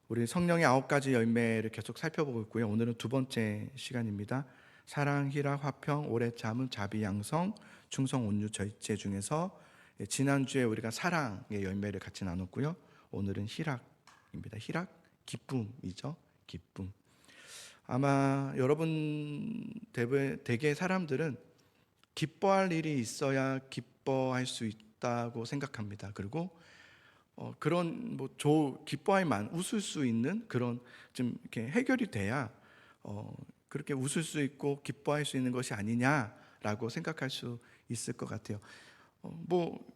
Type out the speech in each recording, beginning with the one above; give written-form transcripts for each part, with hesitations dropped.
우리 성령의 9가지 열매를 계속 살펴보고 있고요. 오늘은 두 번째 시간입니다. 사랑, 희락, 화평, 오래 참음, 자비, 양성, 충성, 온유, 절제 중에서 지난주에 우리가 사랑의 열매를 같이 나눴고요. 오늘은 희락입니다. 희락, 기쁨이죠. 기쁨. 아마 여러분 대개 사람들은 기뻐할 일이 있어야 기뻐할 수 있다고 생각합니다. 그리고 그런 기뻐할 만 웃을 수 있는 그런 좀 이렇게 해결이 돼야 그렇게 웃을 수 있고 기뻐할 수 있는 것이 아니냐라고 생각할 수 있을 것 같아요.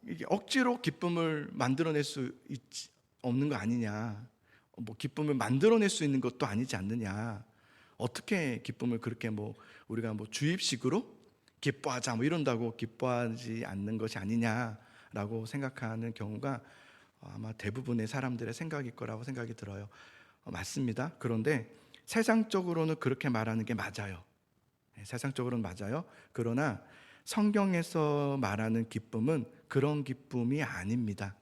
이게 억지로 기쁨을 만들어낼 수 없는 거 아니냐? 기쁨을 만들어낼 수 있는 것도 아니지 않느냐? 어떻게 기쁨을 그렇게 우리가 주입식으로 기뻐하자 이런다고 기뻐하지 않는 것이 아니냐라고 생각하는 경우가 아마 대부분의 사람들의 생각일 거라고 생각이 들어요. 맞습니다. 그런데 세상적으로는 그렇게 말하는 게 맞아요. 세상적으로는 맞아요. 그러나 성경에서 말하는 기쁨은 그런 기쁨이 아닙니다.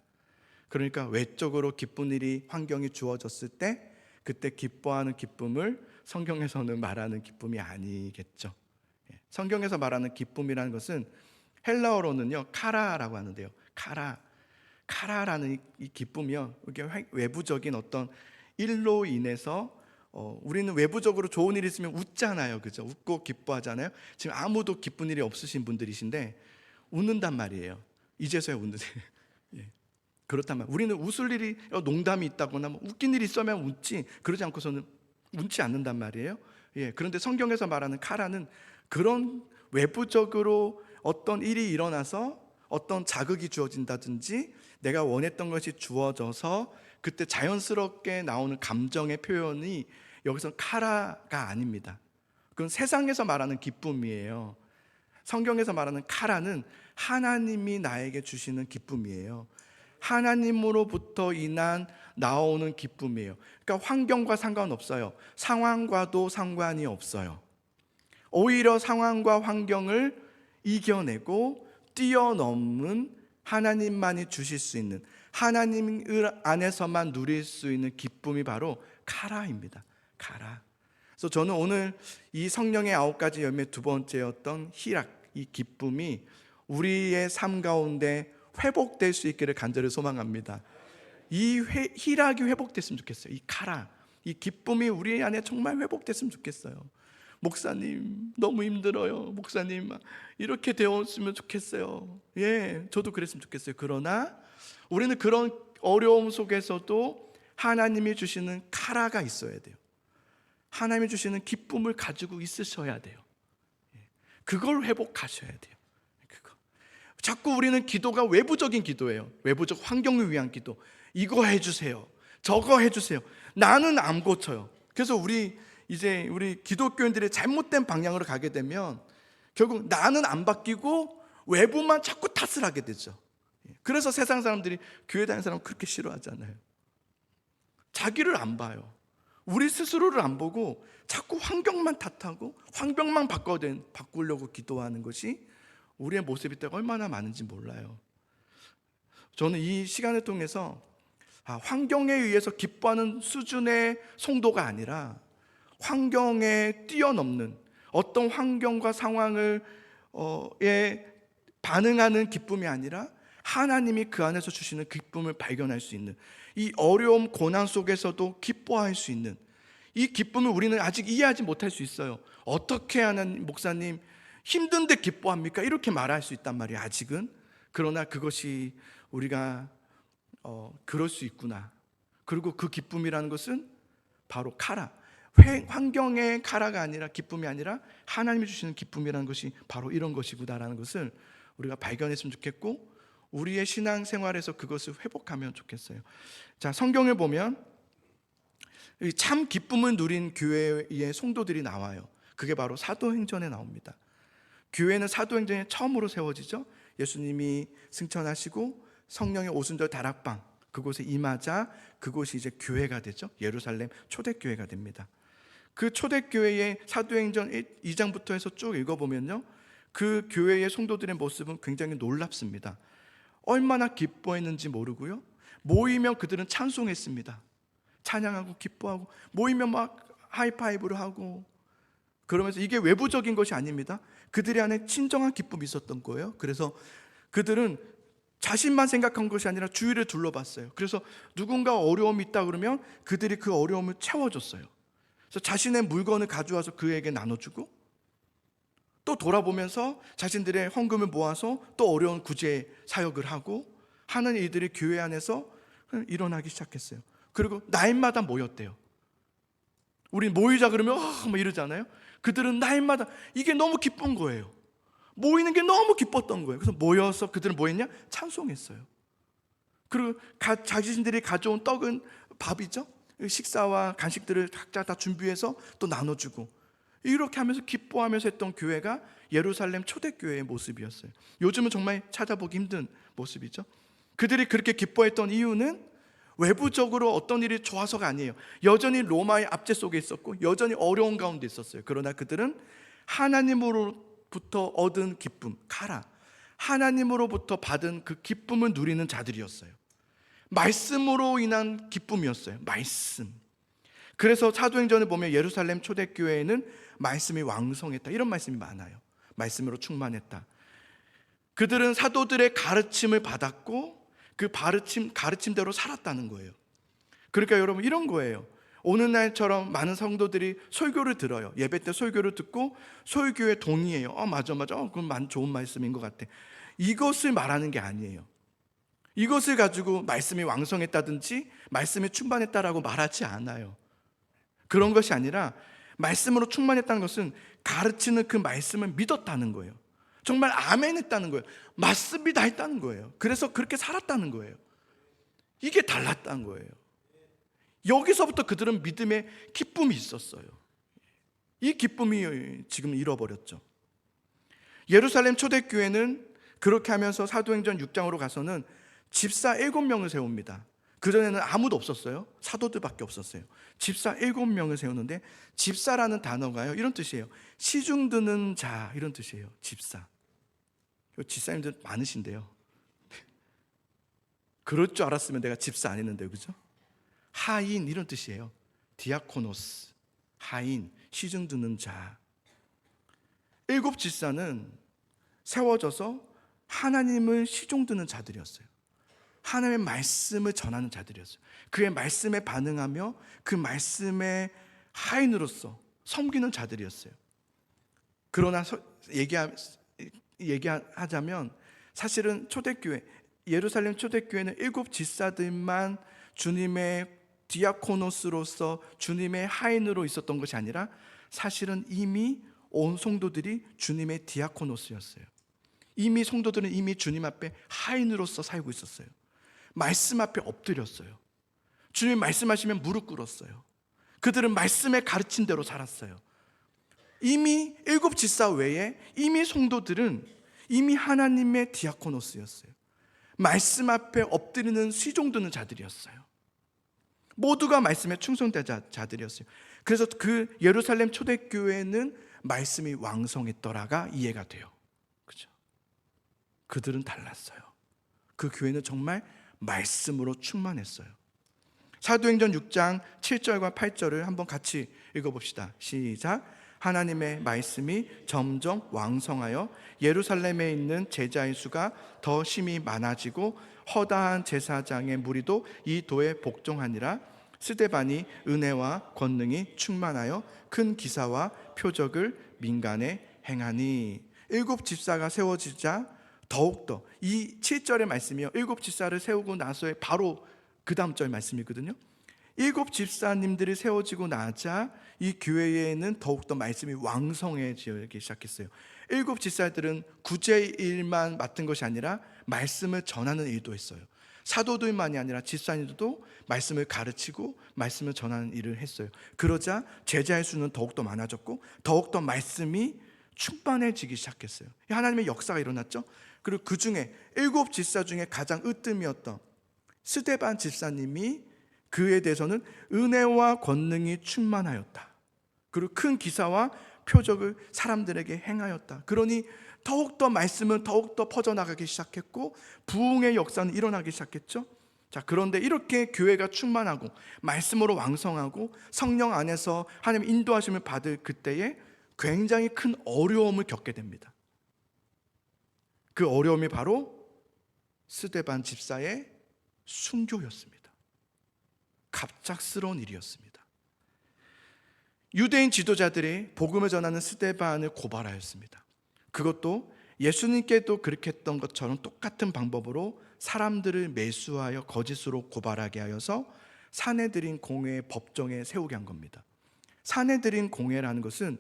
그러니까 외적으로 기쁜 일이 환경이 주어졌을 때 그때 기뻐하는 기쁨을 성경에서는 말하는 기쁨이 아니겠죠. 성경에서 말하는 기쁨이라는 것은 헬라어로는요 카라라고 하는데요. 카라라는 이 기쁨이요, 이게 외부적인 어떤 일로 인해서 우리는 외부적으로 좋은 일이 있으면 웃잖아요, 그죠? 웃고 기뻐하잖아요. 지금 아무도 기쁜 일이 없으신 분들이신데 웃는단 말이에요. 이제서야 웃는데 예. 그렇단 말이에요. 우리는 웃을 일이 농담이 있다거나 웃긴 일이 있으면 웃지, 그러지 않고서는 웃지 않는단 말이에요. 예. 그런데 성경에서 말하는 카라는 그런 외부적으로 어떤 일이 일어나서 어떤 자극이 주어진다든지 내가 원했던 것이 주어져서 그때 자연스럽게 나오는 감정의 표현이 여기서 카라가 아닙니다. 그건 세상에서 말하는 기쁨이에요. 성경에서 말하는 카라는 하나님이 나에게 주시는 기쁨이에요. 하나님으로부터 인한 나오는 기쁨이에요. 그러니까 환경과 상관없어요. 상황과도 상관이 없어요. 오히려 상황과 환경을 이겨내고 뛰어넘는 하나님만이 주실 수 있는, 하나님 안에서만 누릴 수 있는 기쁨이 바로 카라입니다. 카라. 그래서 저는 오늘 이 성령의 9가지 열매 두 번째였던 희락, 이 기쁨이 우리의 삶 가운데 회복될 수 있기를 간절히 소망합니다. 이 희락이 회복됐으면 좋겠어요. 이 카라, 이 기쁨이 우리 안에 정말 회복됐으면 좋겠어요. 목사님 너무 힘들어요. 목사님 이렇게 되었으면 좋겠어요. 예, 저도 그랬으면 좋겠어요. 그러나 우리는 그런 어려움 속에서도 하나님이 주시는 카라가 있어야 돼요. 하나님이 주시는 기쁨을 가지고 있으셔야 돼요. 그걸 회복하셔야 돼요. 자꾸 우리는 기도가 외부적인 기도예요. 외부적 환경을 위한 기도. 이거 해주세요, 저거 해주세요. 나는 안 고쳐요. 그래서 우리 기독교인들이 잘못된 방향으로 가게 되면 결국 나는 안 바뀌고 외부만 자꾸 탓을 하게 되죠. 그래서 세상 사람들이 교회 다니는 사람 그렇게 싫어하잖아요. 자기를 안 봐요. 우리 스스로를 안 보고 자꾸 환경만 탓하고 환경만 바꾸려고 기도하는 것이 우리의 모습이 때가 얼마나 많은지 몰라요. 저는 이 시간을 통해서 환경에 의해서 기뻐하는 수준의 성도가 아니라 환경에 뛰어넘는 어떤 환경과 상황을 반응하는 기쁨이 아니라 하나님이 그 안에서 주시는 기쁨을 발견할 수 있는, 이 어려움 고난 속에서도 기뻐할 수 있는 이 기쁨을 우리는 아직 이해하지 못할 수 있어요. 어떻게 하는 목사님 힘든데 기뻐합니까? 이렇게 말할 수 있단 말이에요, 아직은. 그러나 그것이 우리가 그럴 수 있구나. 그리고 그 기쁨이라는 것은 바로 카라, 환경의 카라가 아니라, 기쁨이 아니라 하나님이 주시는 기쁨이라는 것이 바로 이런 것이구나라는 것을 우리가 발견했으면 좋겠고, 우리의 신앙생활에서 그것을 회복하면 좋겠어요. 자, 성경을 보면 참 기쁨을 누린 교회의 성도들이 나와요. 그게 바로 사도행전에 나옵니다. 교회는 사도행전에 처음으로 세워지죠. 예수님이 승천하시고 성령의 오순절 다락방 그곳에 임하자 그곳이 이제 교회가 되죠. 예루살렘 초대교회가 됩니다. 그 초대교회의 사도행전 2장부터 해서 쭉 읽어보면요, 그 교회의 성도들의 모습은 굉장히 놀랍습니다. 얼마나 기뻐했는지 모르고요, 모이면 그들은 찬송했습니다. 찬양하고 기뻐하고 모이면 막 하이파이브를 하고 그러면서 이게 외부적인 것이 아닙니다. 그들의 안에 진정한 기쁨이 있었던 거예요. 그래서 그들은 자신만 생각한 것이 아니라 주위를 둘러봤어요. 그래서 누군가 어려움이 있다 그러면 그들이 그 어려움을 채워줬어요. 그래서 자신의 물건을 가져와서 그에게 나눠주고 또 돌아보면서 자신들의 헌금을 모아서 또 어려운 구제 사역을 하고 하는 일들이 교회 안에서 일어나기 시작했어요. 그리고 날마다 모였대요. 우리 모이자 그러면 뭐 이러잖아요. 그들은 날마다 이게 너무 기쁜 거예요. 모이는 게 너무 기뻤던 거예요. 그래서 모여서 그들은 뭐 했냐? 찬송했어요. 그리고 자신들이 가져온 떡은 밥이죠. 식사와 간식들을 각자 다 준비해서 또 나눠주고 이렇게 하면서 기뻐하면서 했던 교회가 예루살렘 초대교회의 모습이었어요. 요즘은 정말 찾아보기 힘든 모습이죠. 그들이 그렇게 기뻐했던 이유는 외부적으로 어떤 일이 좋아서가 아니에요. 여전히 로마의 압제 속에 있었고 여전히 어려운 가운데 있었어요. 그러나 그들은 하나님으로부터 얻은 기쁨, 카라, 하나님으로부터 받은 그 기쁨을 누리는 자들이었어요. 말씀으로 인한 기쁨이었어요. 말씀. 그래서 사도행전을 보면 예루살렘 초대교회에는 말씀이 왕성했다 이런 말씀이 많아요. 말씀으로 충만했다. 그들은 사도들의 가르침을 받았고 그 가르침대로 살았다는 거예요. 그러니까 여러분 이런 거예요. 오늘날처럼 많은 성도들이 설교를 들어요. 예배 때 설교를 듣고 설교에 동의해요. 맞아 그건 좋은 말씀인 것 같아. 이것을 말하는 게 아니에요. 이것을 가지고 말씀이 왕성했다든지 말씀이 충만했다라고 말하지 않아요. 그런 것이 아니라 말씀으로 충만했다는 것은 가르치는 그 말씀을 믿었다는 거예요. 정말 아멘 했다는 거예요. 맞습니다 했다는 거예요. 그래서 그렇게 살았다는 거예요. 이게 달랐다는 거예요. 여기서부터 그들은 믿음의 기쁨이 있었어요. 이 기쁨이 지금 잃어버렸죠. 예루살렘 초대교회는 그렇게 하면서 사도행전 6장으로 가서는 집사 7명을 세웁니다. 그전에는 아무도 없었어요. 사도들밖에 없었어요. 집사 7명을 세우는데 집사라는 단어가요 이런 뜻이에요. 시중 드는 자 이런 뜻이에요. 집사. 집사님들 많으신데요. 그럴 줄 알았으면 내가 집사 안 했는데요. 그죠? 하인 이런 뜻이에요. 디아코노스. 하인, 시중 드는 자. 7 집사는 세워져서 하나님을 시중 드는 자들이었어요. 하나님의 말씀을 전하는 자들이었어요. 그의 말씀에 반응하며 그 말씀의 하인으로서 섬기는 자들이었어요. 그러나 얘기하자면 사실은 초대교회, 예루살렘 초대교회는 7 집사들만 주님의 디아코노스로서 주님의 하인으로 있었던 것이 아니라 사실은 이미 온 성도들이 주님의 디아코노스였어요. 이미 성도들은 이미 주님 앞에 하인으로서 살고 있었어요. 말씀 앞에 엎드렸어요. 주님 말씀하시면 무릎 꿇었어요. 그들은 말씀에 가르친 대로 살았어요. 이미 7 집사 외에 이미 성도들은 이미 하나님의 디아코노스였어요. 말씀 앞에 엎드리는 시종드는 자들이었어요. 모두가 말씀에 충성된 자들이었어요. 그래서 그 예루살렘 초대교회는 말씀이 왕성했더라가 이해가 돼요. 그렇죠? 그들은 달랐어요. 그 교회는 정말 말씀으로 충만했어요. 사도행전 6장 7절과 8절을 한번 같이 읽어봅시다. 시작. 하나님의 말씀이 점점 왕성하여 예루살렘에 있는 제자의 수가 더 심히 많아지고 허다한 제사장의 무리도 이 도에 복종하니라. 스데반이 은혜와 권능이 충만하여 큰 기사와 표적을 민간에 행하니. 7 집사가 세워지자 더욱더 이 7절의 말씀이요 7 집사를 세우고 나서의 바로 그 다음 절 말씀이거든요. 7 집사님들이 세워지고 나자 이 교회에는 더욱더 말씀이 왕성해지기 시작했어요. 7 집사들은 구제 일만 맡은 것이 아니라 말씀을 전하는 일도 했어요. 사도들만이 아니라 집사님들도 말씀을 가르치고 말씀을 전하는 일을 했어요. 그러자 제자의 수는 더욱더 많아졌고 더욱더 말씀이 충만해지기 시작했어요. 하나님의 역사가 일어났죠. 그리고 그 중에 7 집사 중에 가장 으뜸이었던 스데반 집사님이 그에 대해서는 은혜와 권능이 충만하였다. 그리고 큰 기사와 표적을 사람들에게 행하였다. 그러니 더욱더 말씀은 더욱더 퍼져나가기 시작했고 부흥의 역사는 일어나기 시작했죠. 자, 그런데 이렇게 교회가 충만하고 말씀으로 왕성하고 성령 안에서 하나님 인도하심을 받을 그때에 굉장히 큰 어려움을 겪게 됩니다. 그 어려움이 바로 스데반 집사의 순교였습니다. 갑작스러운 일이었습니다. 유대인 지도자들이 복음을 전하는 스데반을 고발하였습니다. 그것도 예수님께도 그렇게 했던 것처럼 똑같은 방법으로 사람들을 매수하여 거짓으로 고발하게 하여서 사내들인 공회 법정에 세우게 한 겁니다. 사내들인 공회라는 것은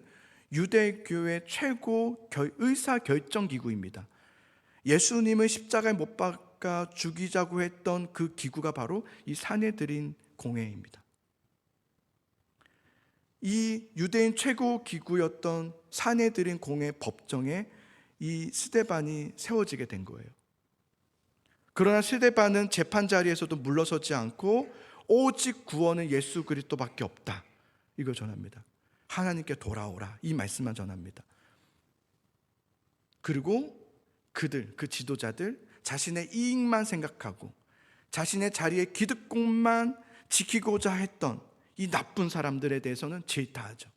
유대교회 최고 의사결정기구입니다. 예수님을 십자가에 못 박아 죽이자고 했던 그 기구가 바로 이 사내들인 공회입니다. 이 유대인 최고 기구였던 사내들인 공회 법정에 이 스데반이 세워지게 된 거예요. 그러나 스데반은 재판 자리에서도 물러서지 않고 오직 구원은 예수 그리스도밖에 없다, 이걸 전합니다. 하나님께 돌아오라, 이 말씀만 전합니다. 그리고 그 지도자들 자신의 이익만 생각하고 자신의 자리의 기득권만 지키고자 했던 이 나쁜 사람들에 대해서는 질타하죠.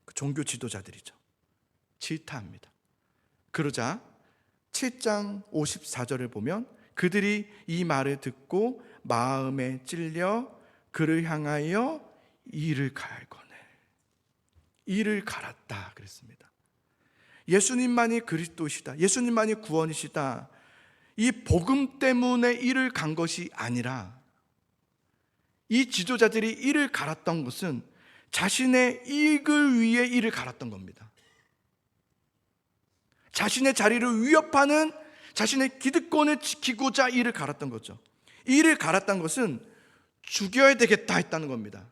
그 종교 지도자들이죠. 질타합니다. 그러자 7장 54절을 보면 그들이 이 말을 듣고 마음에 찔려 그를 향하여 이를 갈거늘, 이를 갈았다 그랬습니다. 예수님만이 그리스도시다, 예수님만이 구원이시다, 이 복음 때문에 이를 간 것이 아니라 이 지도자들이 이를 갈았던 것은 자신의 이익을 위해 이를 갈았던 겁니다. 자신의 자리를 위협하는 자신의 기득권을 지키고자 이를 갈았던 거죠. 이를 갈았던 것은 죽여야 되겠다 했다는 겁니다.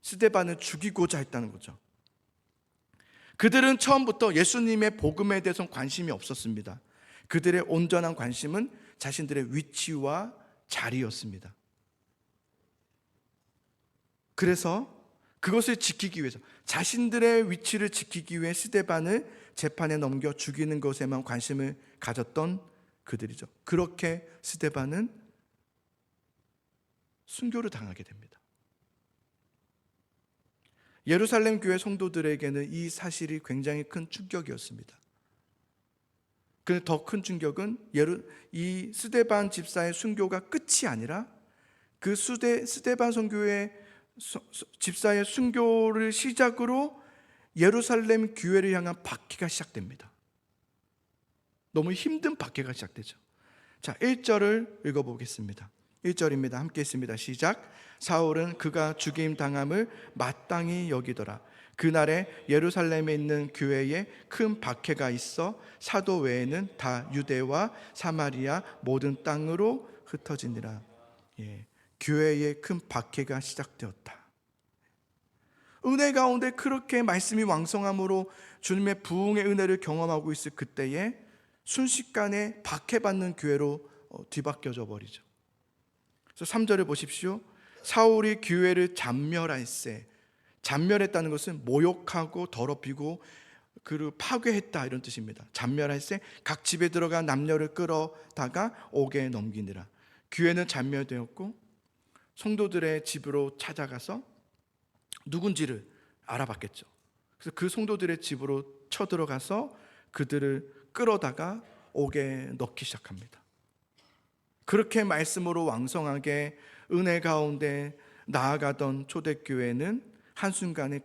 스데반을 죽이고자 했다는 거죠. 그들은 처음부터 예수님의 복음에 대해서는 관심이 없었습니다. 그들의 온전한 관심은 자신들의 위치와 자리였습니다. 그래서 그것을 지키기 위해서, 자신들의 위치를 지키기 위해 스데반을 재판에 넘겨 죽이는 것에만 관심을 가졌던 그들이죠. 그렇게 스데반은 순교를 당하게 됩니다. 예루살렘 교회 성도들에게는 이 사실이 굉장히 큰 충격이었습니다. 그 더 큰 충격은 이 스데반 집사의 순교가 끝이 아니라 그 스데반 집사의 순교를 시작으로 예루살렘 교회를 향한 박해가 시작됩니다. 너무 힘든 박해가 시작되죠. 자, 1절을 읽어보겠습니다. 1절입니다. 함께 있습니다. 시작. 사울은 그가 죽임 당함을 마땅히 여기더라. 그날에 예루살렘에 있는 교회에 큰 박해가 있어 사도 외에는 다 유대와 사마리아 모든 땅으로 흩어지니라. 교회에 큰 박해가 시작되었다. 은혜 가운데 그렇게 말씀이 왕성함으로 주님의 부흥의 은혜를 경험하고 있을 그때에 순식간에 박해받는 교회로 뒤바뀌어져 버리죠. 그래서 3절을 보십시오. 사울이 교회를 잔멸할세. 잔멸했다는 것은 모욕하고 더럽히고 그리고 파괴했다, 이런 뜻입니다. 잔멸할세, 각 집에 들어가 남녀를 끌어다가 옥에 넘기니라. 교회는 잔멸되었고 성도들의 집으로 찾아가서 누군지를 알아봤겠죠. 그래서 그 성도들의 집으로 쳐들어가서 그들을 끌어다가 옥에 넣기 시작합니다. 그렇게 말씀으로 왕성하게 은혜 가운데 나아가던 초대교회는 한순간에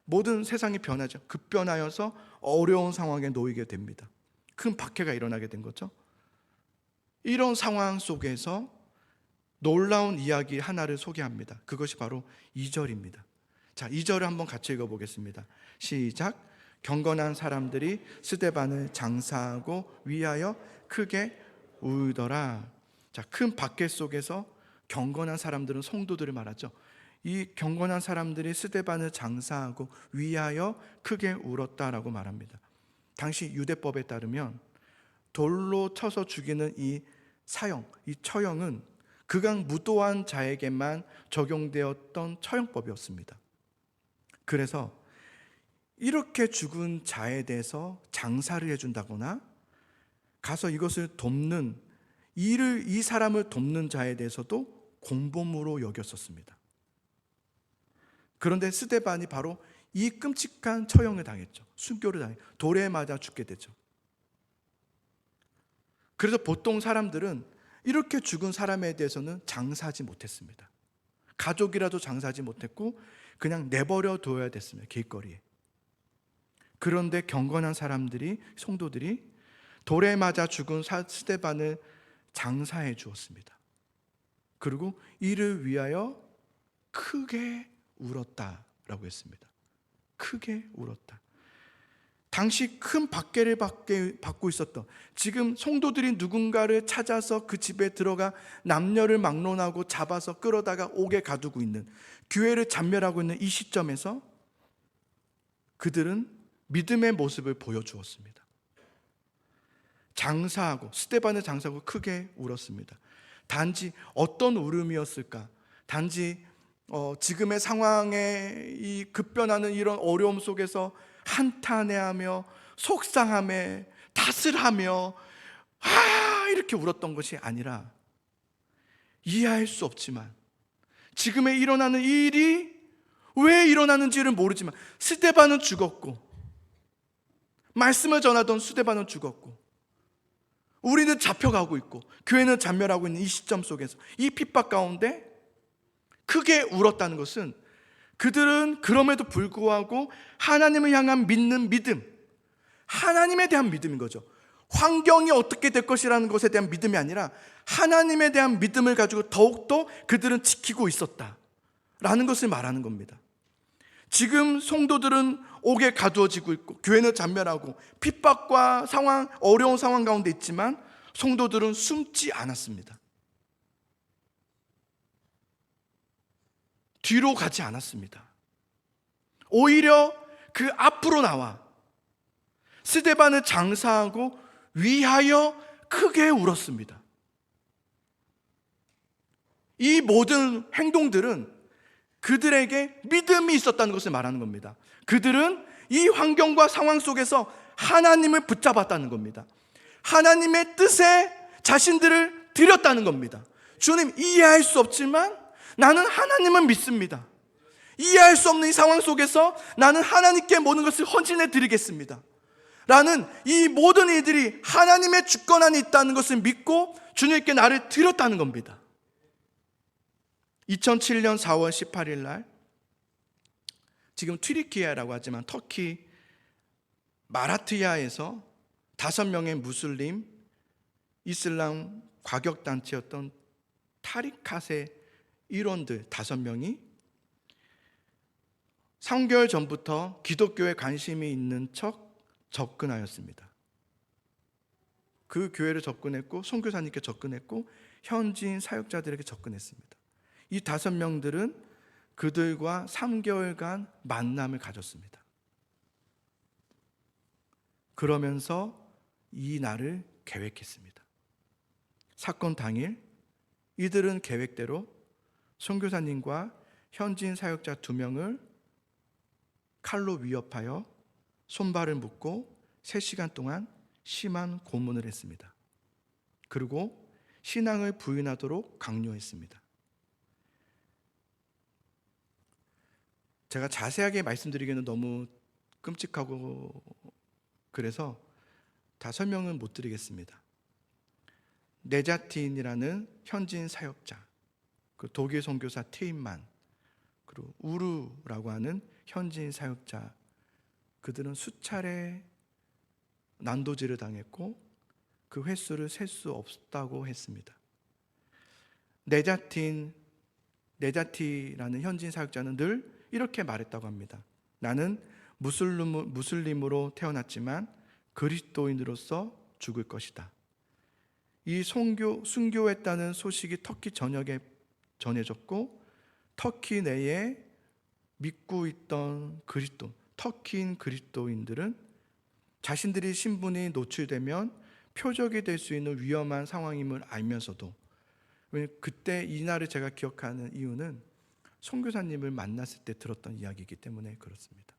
모든 세상이 변하죠. 급변하여서 어려운 상황에 놓이게 됩니다. 큰 박해가 일어나게 된 거죠. 이런 상황 속에서 놀라운 이야기 하나를 소개합니다. 그것이 바로 2절입니다. 자, 2절을 한번 같이 읽어보겠습니다. 시작. 경건한 사람들이 스데반을 장사하고 위하여 크게 울더라. 자, 큰 박해 속에서 경건한 사람들은 성도들을 말하죠. 이 경건한 사람들이 스데반을 장사하고 위하여 크게 울었다라고 말합니다. 당시 유대법에 따르면 돌로 쳐서 죽이는 이 사형, 이 처형은 극악 무도한 자에게만 적용되었던 처형법이었습니다. 그래서 이렇게 죽은 자에 대해서 장사를 해준다거나 가서 이것을 돕는 이 사람을 돕는 자에 대해서도 공범으로 여겼었습니다. 그런데 스데반이 바로 이 끔찍한 처형을 당했죠. 순교를 당해 돌에 맞아 죽게 되죠. 그래서 보통 사람들은 이렇게 죽은 사람에 대해서는 장사하지 못했습니다. 가족이라도 장사하지 못했고 그냥 내버려 둬야 됐습니다. 길거리에. 그런데 경건한 사람들이, 성도들이 돌에 맞아 죽은 스데반을 장사해 주었습니다. 그리고 이를 위하여 크게 울었다라고 했습니다. 크게 울었다. 당시 큰 박해를 받고 있었던, 지금 성도들이 누군가를 찾아서 그 집에 들어가 남녀를 막론하고 잡아서 끌어다가 옥에 가두고 있는, 교회를 잔멸하고 있는 이 시점에서 그들은 믿음의 모습을 보여주었습니다. 장사하고, 스데반을 장사하고 크게 울었습니다. 단지 어떤 울음이었을까? 단지 지금의 상황에 이 급변하는 이런 어려움 속에서 한탄해하며 속상함에 다스하며 이렇게 울었던 것이 아니라, 이해할 수 없지만 지금에 일어나는 이 일이 왜 일어나는지를 모르지만 스데반은 죽었고, 말씀을 전하던 스데반은 죽었고, 우리는 잡혀가고 있고 교회는 잔멸하고 있는 이 시점 속에서, 이 핍박 가운데 크게 울었다는 것은 그들은 그럼에도 불구하고 하나님을 향한 믿는 믿음, 하나님에 대한 믿음인 거죠. 환경이 어떻게 될 것이라는 것에 대한 믿음이 아니라 하나님에 대한 믿음을 가지고 더욱더 그들은 지키고 있었다라는 것을 말하는 겁니다. 지금 성도들은 옥에 가두어지고 있고 교회는 잔멸하고 핍박과 상황, 어려운 상황 가운데 있지만 성도들은 숨지 않았습니다. 뒤로 가지 않았습니다. 오히려 그 앞으로 나와 스데반을 장사하고 위하여 크게 울었습니다. 이 모든 행동들은 그들에게 믿음이 있었다는 것을 말하는 겁니다. 그들은 이 환경과 상황 속에서 하나님을 붙잡았다는 겁니다. 하나님의 뜻에 자신들을 드렸다는 겁니다. 주님, 이해할 수 없지만 나는 하나님은 믿습니다. 이해할 수 없는 이 상황 속에서 나는 하나님께 모든 것을 헌신해 드리겠습니다 라는 이 모든 이들이 하나님의 주권 안에 있다는 것을 믿고 주님께 나를 드렸다는 겁니다. 2007년 4월 18일 날, 지금 튀르키예라고 하지만 터키 마라트야에서 5명의 무슬림 이슬람 과격단체였던 타리캇의 일원들 5명이 3개월 전부터 기독교에 관심이 있는 척 접근하였습니다. 그 교회를 접근했고 선교사님께 접근했고 현지인 사역자들에게 접근했습니다. 이 5명들은 그들과 3개월간 만남을 가졌습니다. 그러면서 이 날을 계획했습니다. 사건 당일 이들은 계획대로 선교사님과 현지인 사역자 2명을 칼로 위협하여 손발을 묶고 3시간 동안 심한 고문을 했습니다. 그리고 신앙을 부인하도록 강요했습니다. 제가 자세하게 말씀드리기는 너무 끔찍하고 그래서 다 설명은 못 드리겠습니다. 네자틴이라는 현지인 사역자, 그 독일 선교사 테임만, 그리고 우루라고 하는 현지인 사역자, 그들은 수차례 난도질을 당했고 그 횟수를 셀 수 없다고 했습니다. 네자티라는 현지인 사역자는 늘 이렇게 말했다고 합니다. 나는 무슬림으로 태어났지만 그리스도인으로서 죽을 것이다. 이 순교했다는 소식이 터키 전역에 전해졌고 터키 내에 믿고 있던 터키인 그리스도인들은 자신들이 신분이 노출되면 표적이 될 수 있는 위험한 상황임을 알면서도, 그때 이 날을 제가 기억하는 이유는 선교사님을 만났을 때 들었던 이야기이기 때문에 그렇습니다.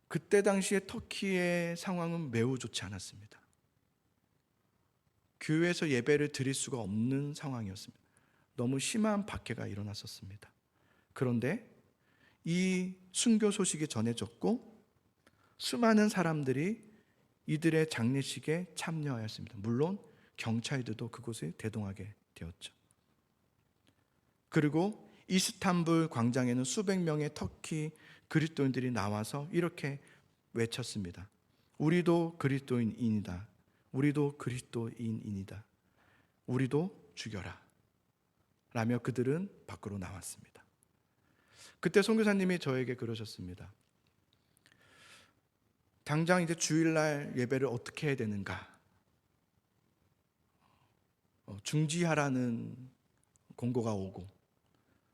그때 당시에 터키의 상황은 매우 좋지 않았습니다. 교회에서 예배를 드릴 수가 없는 상황이었습니다. 너무 심한 박해가 일어났었습니다. 그런데 이 순교 소식이 전해졌고 수많은 사람들이 이들의 장례식에 참여하였습니다. 물론 경찰들도 그곳에 대동하게 되었죠. 그리고 이스탄불 광장에는 수백 명의 터키 그리스도인들이 나와서 이렇게 외쳤습니다. 우리도 그리스도인이다. 우리도 그리스도인이다. 우리도 죽여라. 라며 그들은 밖으로 나왔습니다. 그때 선교사님이 저에게 그러셨습니다. 당장 이제 주일날 예배를 어떻게 해야 되는가? 중지하라는 공고가 오고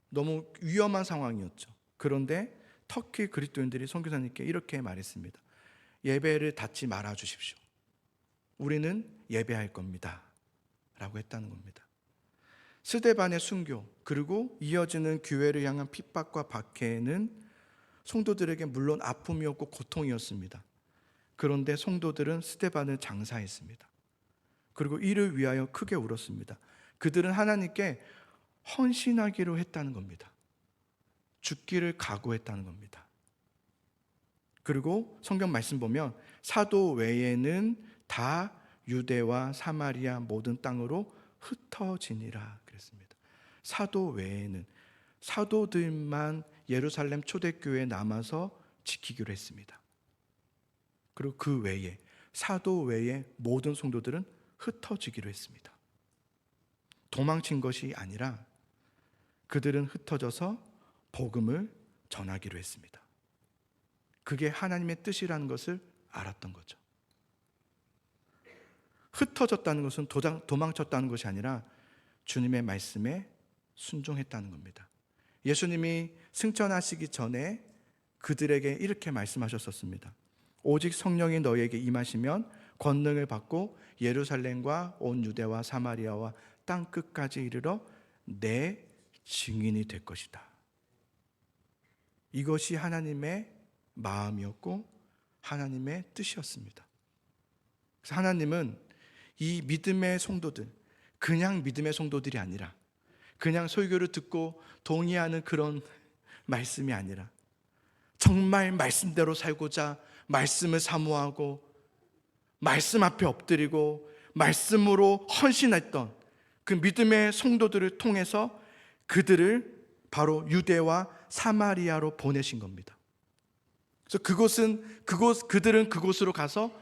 너무 위험한 상황이었죠. 그런데 터키 그리스도인들이 선교사님께 이렇게 말했습니다. 예배를 닫지 말아 주십시오. 우리는 예배할 겁니다. 라고 했다는 겁니다. 스데반의 순교 그리고 이어지는 교회를 향한 핍박과 박해는 성도들에게 물론 아픔이었고 고통이었습니다. 그런데 성도들은 스데반을 장사했습니다. 그리고 이를 위하여 크게 울었습니다. 그들은 하나님께 헌신하기로 했다는 겁니다. 죽기를 각오했다는 겁니다. 그리고 성경 말씀 보면 사도 외에는 다 유대와 사마리아 모든 땅으로 흩어지니라 그랬습니다. 사도 외에는 사도들만 예루살렘 초대교회에 남아서 지키기로 했습니다. 그리고 그 외에 사도 외에 모든 성도들은 흩어지기로 했습니다. 도망친 것이 아니라 그들은 흩어져서 복음을 전하기로 했습니다. 그게 하나님의 뜻이라는 것을 알았던 거죠. 흩어졌다는 것은 도망쳤다는 것이 아니라 주님의 말씀에 순종했다는 겁니다. 예수님이 승천하시기 전에 그들에게 이렇게 말씀하셨었습니다. 오직 성령이 너희에게 임하시면 권능을 받고 예루살렘과 온 유대와 사마리아와 땅 끝까지 이르러 내 증인이 될 것이다. 이것이 하나님의 마음이었고 하나님의 뜻이었습니다. 그래서 하나님은 이 믿음의 성도들, 그냥 믿음의 성도들이 아니라 그냥 설교를 듣고 동의하는 그런 말씀이 아니라 정말 말씀대로 살고자 말씀을 사모하고 말씀 앞에 엎드리고 말씀으로 헌신했던 그 믿음의 성도들을 통해서 그들을 바로 유대와 사마리아로 보내신 겁니다. 그래서 그들은 그곳으로 가서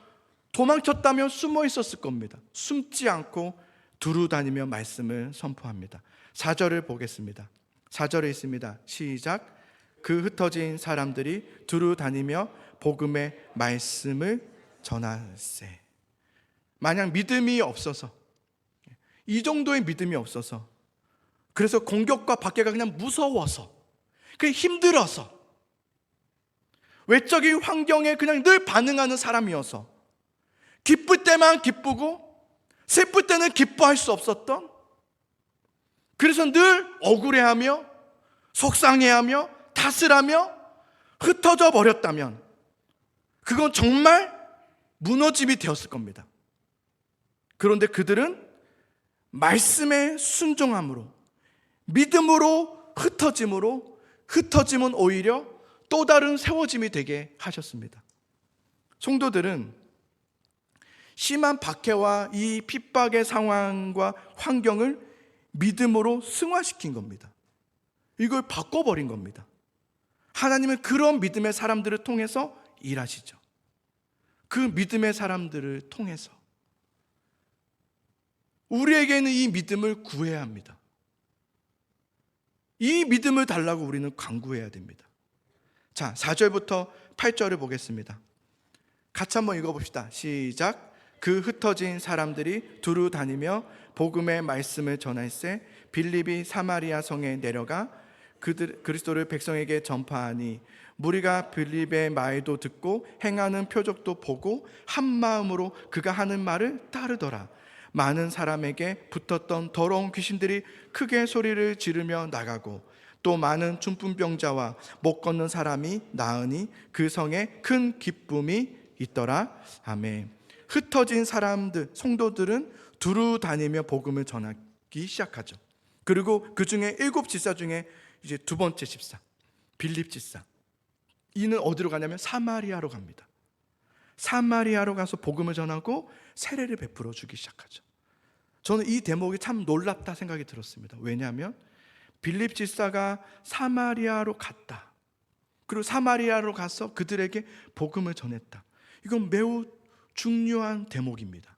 도망쳤다면 숨어 있었을 겁니다. 숨지 않고 두루 다니며 말씀을 선포합니다. 4절을 보겠습니다. 4절에 있습니다. 시작. 그 흩어진 사람들이 두루 다니며 복음의 말씀을 전할세. 만약 믿음이 없어서, 이 정도의 믿음이 없어서, 그래서 공격과 박해가 그냥 무서워서, 그냥 힘들어서, 외적인 환경에 그냥 늘 반응하는 사람이어서 기쁠 때만 기쁘고 슬플 때는 기뻐할 수 없었던, 그래서 늘 억울해하며 속상해하며 탓을하며 흩어져 버렸다면 그건 정말 무너짐이 되었을 겁니다. 그런데 그들은 말씀에 순종함으로, 믿음으로 흩어짐은 오히려 또 다른 세워짐이 되게 하셨습니다. 성도들은 심한 박해와 이 핍박의 상황과 환경을 믿음으로 승화시킨 겁니다. 이걸 바꿔버린 겁니다. 하나님은 그런 믿음의 사람들을 통해서 일하시죠. 그 믿음의 사람들을 통해서 우리에게는 이 믿음을 구해야 합니다. 이 믿음을 달라고 우리는 간구해야 됩니다. 자, 4절부터 8절을 보겠습니다. 같이 한번 읽어봅시다. 시작. 그 흩어진 사람들이 두루 다니며 복음의 말씀을 전할세 빌립이 사마리아 성에 내려가 그리스도를 백성에게 전파하니 무리가 빌립의 말도 듣고 행하는 표적도 보고 한 마음으로 그가 하는 말을 따르더라. 많은 사람에게 붙었던 더러운 귀신들이 크게 소리를 지르며 나가고 또 많은 중풍병자와 못 걷는 사람이 나으니 그 성에 큰 기쁨이 있더라. 아멘. 흩어진 사람들, 성도들은 두루 다니며 복음을 전하기 시작하죠. 그리고 그 중에 7 집사 중에 이제 두 번째 집사, 빌립 집사, 이는 어디로 가냐면 사마리아로 갑니다. 사마리아로 가서 복음을 전하고 세례를 베풀어 주기 시작하죠. 저는 이 대목이 참 놀랍다 생각이 들었습니다. 왜냐하면 빌립 집사가 사마리아로 갔다, 그리고 사마리아로 가서 그들에게 복음을 전했다. 이건 매우 중요한 대목입니다.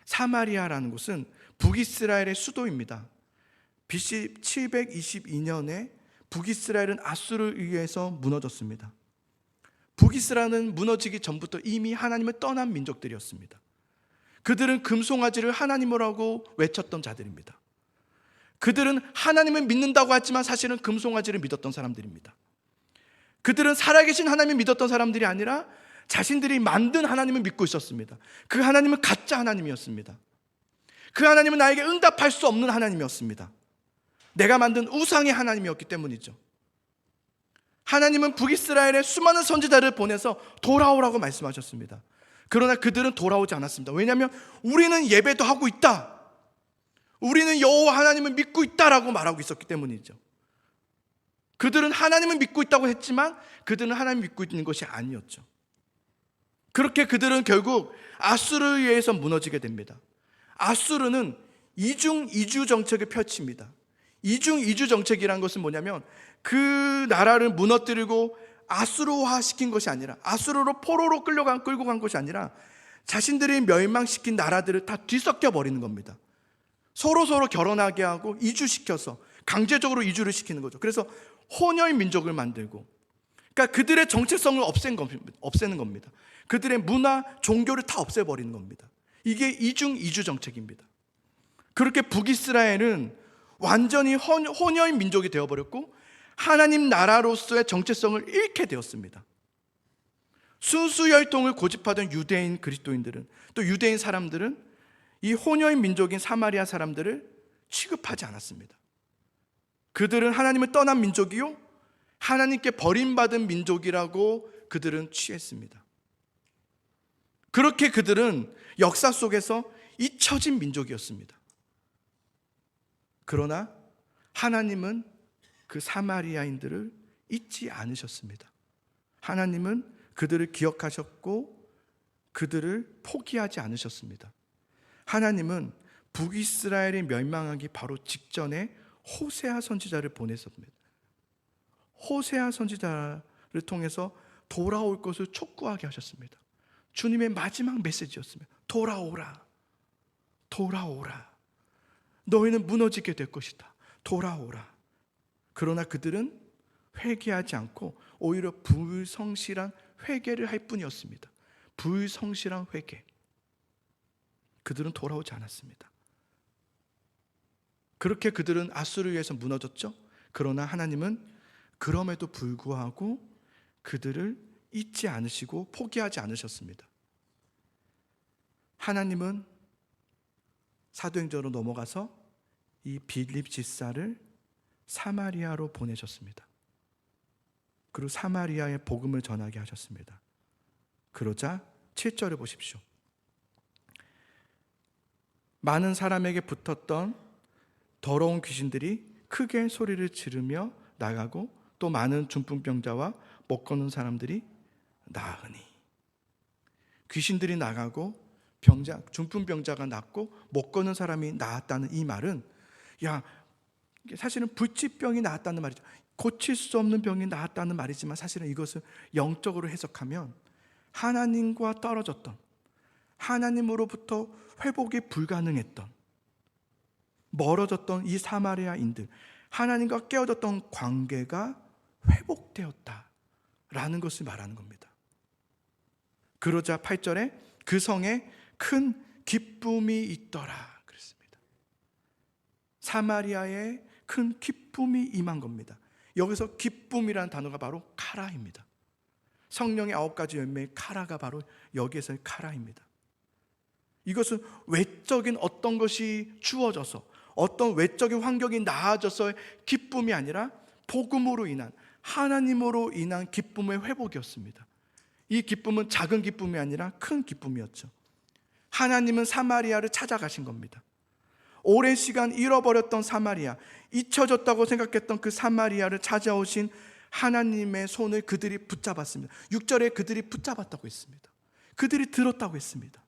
사마리아라는 곳은 북이스라엘의 수도입니다. BC 722년에 북이스라엘은 아수르에 의해서 무너졌습니다. 북이스라엘은 무너지기 전부터 이미 하나님을 떠난 민족들이었습니다. 그들은 금송아지를 하나님으로 하고 외쳤던 자들입니다. 그들은 하나님을 믿는다고 했지만 사실은 금송아지를 믿었던 사람들입니다. 그들은 살아계신 하나님을 믿었던 사람들이 아니라 자신들이 만든 하나님을 믿고 있었습니다. 그 하나님은 가짜 하나님이었습니다. 그 하나님은 나에게 응답할 수 없는 하나님이었습니다. 내가 만든 우상의 하나님이었기 때문이죠. 하나님은 북이스라엘에 수많은 선지자를 보내서 돌아오라고 말씀하셨습니다. 그러나 그들은 돌아오지 않았습니다. 왜냐하면 우리는 예배도 하고 있다, 우리는 여호와 하나님을 믿고 있다라고 말하고 있었기 때문이죠. 그들은 하나님을 믿고 있다고 했지만 그들은 하나님을 믿고 있는 것이 아니었죠. 그렇게 그들은 결국 아수르에 의해서 무너지게 됩니다. 아수르는 이중 정책을 펼칩니다. 이중 정책이란 것은 뭐냐면 그 나라를 무너뜨리고 아수르화 시킨 것이 아니라, 아수르로 포로로 끌고 간 것이 아니라 자신들이 멸망시킨 나라들을 다 뒤섞여 버리는 겁니다. 서로 결혼하게 하고 이주시켜서 강제적으로 이주를 시키는 거죠. 그래서 혼혈 민족을 만들고, 그러니까 그들의 정체성을 없애는 겁니다. 그들의 문화, 종교를 다 없애버리는 겁니다. 이게 이주 정책입니다. 그렇게 북이스라엘은 완전히 혼혈 민족이 되어버렸고 하나님 나라로서의 정체성을 잃게 되었습니다. 순수혈통을 고집하던 유대인 그리스도인들은, 또 유대인 사람들은 이 혼혈 민족인 사마리아 사람들을 취급하지 않았습니다. 그들은 하나님을 떠난 민족이요, 하나님께 버림받은 민족이라고 그들은 취했습니다. 그렇게 그들은 역사 속에서 잊혀진 민족이었습니다. 그러나 하나님은 그 사마리아인들을 잊지 않으셨습니다. 하나님은 그들을 기억하셨고 그들을 포기하지 않으셨습니다. 하나님은 북이스라엘이 멸망하기 바로 직전에 호세아 선지자를 보냈습니다. 호세아 선지자를 통해서 돌아올 것을 촉구하게 하셨습니다. 주님의 마지막 메시지였습니다. 돌아오라, 돌아오라. 너희는 무너지게 될 것이다. 돌아오라. 그러나 그들은 회개하지 않고 오히려 불성실한 회개를 할 뿐이었습니다. 불성실한 회개. 그들은 돌아오지 않았습니다. 그렇게 그들은 아수르에 의해서 무너졌죠. 그러나 하나님은 그럼에도 불구하고 그들을 잊지 않으시고 포기하지 않으셨습니다. 하나님은 사도행전으로 넘어가서 이 빌립 집사를 사마리아로 보내셨습니다. 그리고 사마리아의 복음을 전하게 하셨습니다. 그러자 7절을 보십시오. 많은 사람에게 붙었던 더러운 귀신들이 크게 소리를 지르며 나가고 또 많은 중풍병자와 못 걷는 사람들이 나으니. 귀신들이 나가고 중풍병자가 낫고 못 걷는 사람이 나았다는 이 말은, 사실은 불치병이 나았다는 말이죠. 고칠 수 없는 병이 나았다는 말이지만 사실은 이것을 영적으로 해석하면 하나님과 떨어졌던, 하나님으로부터 회복이 불가능했던, 멀어졌던 이 사마리아인들, 하나님과 깨어졌던 관계가 회복되었다라는 것을 말하는 겁니다. 그러자 8절에 그 성에 큰 기쁨이 있더라 그랬습니다. 사마리아에 큰 기쁨이 임한 겁니다. 여기서 기쁨이라는 단어가 바로 카라입니다. 성령의 9가지 열매의 카라가 바로 여기에서의 카라입니다. 이것은 외적인 어떤 것이 주어져서, 어떤 외적인 환경이 나아져서의 기쁨이 아니라 복음으로 인한, 하나님으로 인한 기쁨의 회복이었습니다. 이 기쁨은 작은 기쁨이 아니라 큰 기쁨이었죠. 하나님은 사마리아를 찾아가신 겁니다. 오랜 시간 잃어버렸던 사마리아, 잊혀졌다고 생각했던 그 사마리아를 찾아오신 하나님의 손을 그들이 붙잡았습니다. 6절에 그들이 붙잡았다고 했습니다. 그들이 들었다고 했습니다.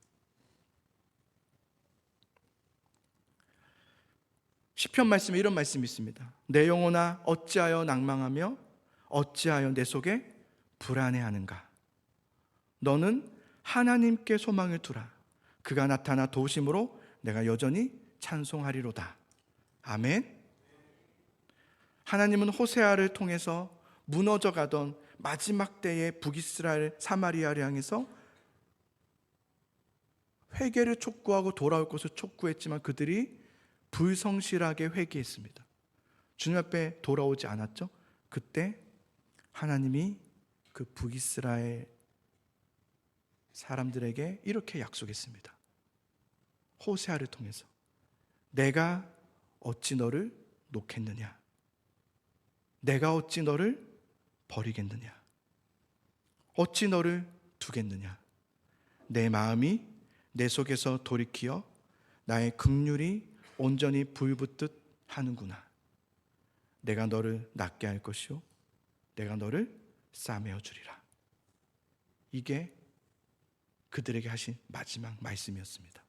시편 말씀에 이런 말씀이 있습니다. 내 영혼아 어찌하여 낭망하며 어찌하여 내 속에 불안해하는가. 너는 하나님께 소망을 두라. 그가 나타나 도우심으로 내가 여전히 찬송하리로다. 아멘. 하나님은 호세아를 통해서 무너져가던 마지막 때의 북이스라엘 사마리아를 향해서 회개를 촉구하고 돌아올 것을 촉구했지만 그들이 불성실하게 회개했습니다. 주님 앞에 돌아오지 않았죠. 그때 하나님이 그 북이스라엘 사람들에게 이렇게 약속했습니다. 호세아를 통해서 내가 어찌 너를 놓겠느냐, 내가 어찌 너를 버리겠느냐, 어찌 너를 두겠느냐. 내 마음이 내 속에서 돌이키어 나의 긍휼이 온전히 불붙듯 하는구나. 내가 너를 낫게 할 것이요 내가 너를 싸매어 주리라. 이게 그들에게 하신 마지막 말씀이었습니다.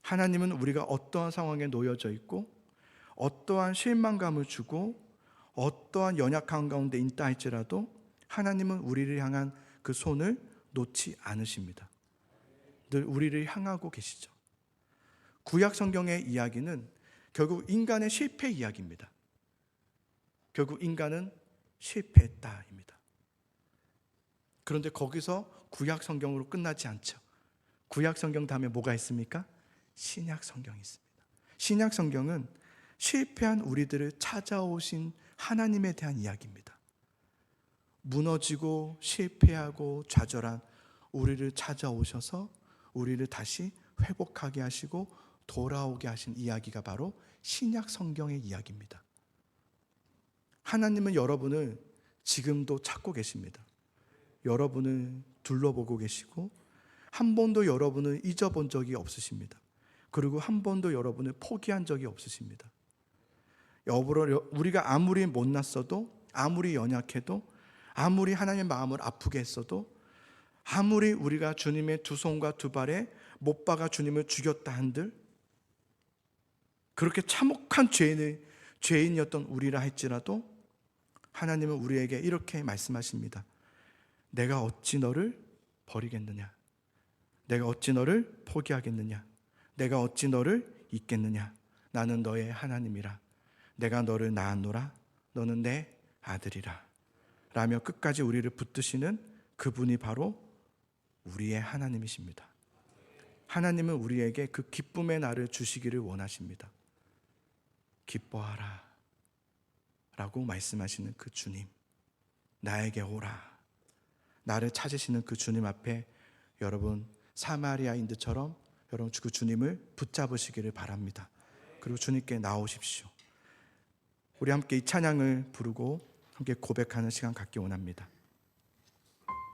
하나님은 우리가 어떠한 상황에 놓여져 있고 어떠한 실망감을 주고 어떠한 연약한 가운데 있다 할지라도 하나님은 우리를 향한 그 손을 놓지 않으십니다. 늘 우리를 향하고 계시죠. 구약 성경의 이야기는 결국 인간의 실패 이야기입니다. 결국 인간은 실패했다입니다. 그런데 거기서 구약 성경으로 끝나지 않죠. 구약 성경 다음에 뭐가 있습니까? 신약 성경이 있습니다. 신약 성경은 실패한 우리들을 찾아오신 하나님에 대한 이야기입니다. 무너지고 실패하고 좌절한 우리를 찾아오셔서 우리를 다시 회복하게 하시고 돌아오게 하신 이야기가 바로 신약 성경의 이야기입니다. 하나님은 여러분을 지금도 찾고 계십니다. 여러분을 둘러보고 계시고 한 번도 여러분을 잊어본 적이 없으십니다. 그리고 한 번도 여러분을 포기한 적이 없으십니다. 우리가 아무리 못났어도, 아무리 연약해도, 아무리 하나님의 마음을 아프게 했어도, 아무리 우리가 주님의 두 손과 두 발에 못 박아 주님을 죽였다 한들, 그렇게 참혹한 죄인이었던 우리라 할지라도 하나님은 우리에게 이렇게 말씀하십니다. 내가 어찌 너를 버리겠느냐? 내가 어찌 너를 포기하겠느냐? 내가 어찌 너를 잊겠느냐? 나는 너의 하나님이라. 내가 너를 낳았노라. 너는 내 아들이라. 라며 끝까지 우리를 붙드시는 그분이 바로 우리의 하나님이십니다. 하나님은 우리에게 그 기쁨의 날을 주시기를 원하십니다. 기뻐하라 라고 말씀하시는 그 주님, 나에게 오라, 나를 찾으시는 그 주님 앞에 여러분 사마리아인들처럼 여러분 그 주님을 붙잡으시기를 바랍니다. 그리고 주님께 나오십시오. 우리 함께 이 찬양을 부르고 함께 고백하는 시간 갖기 원합니다.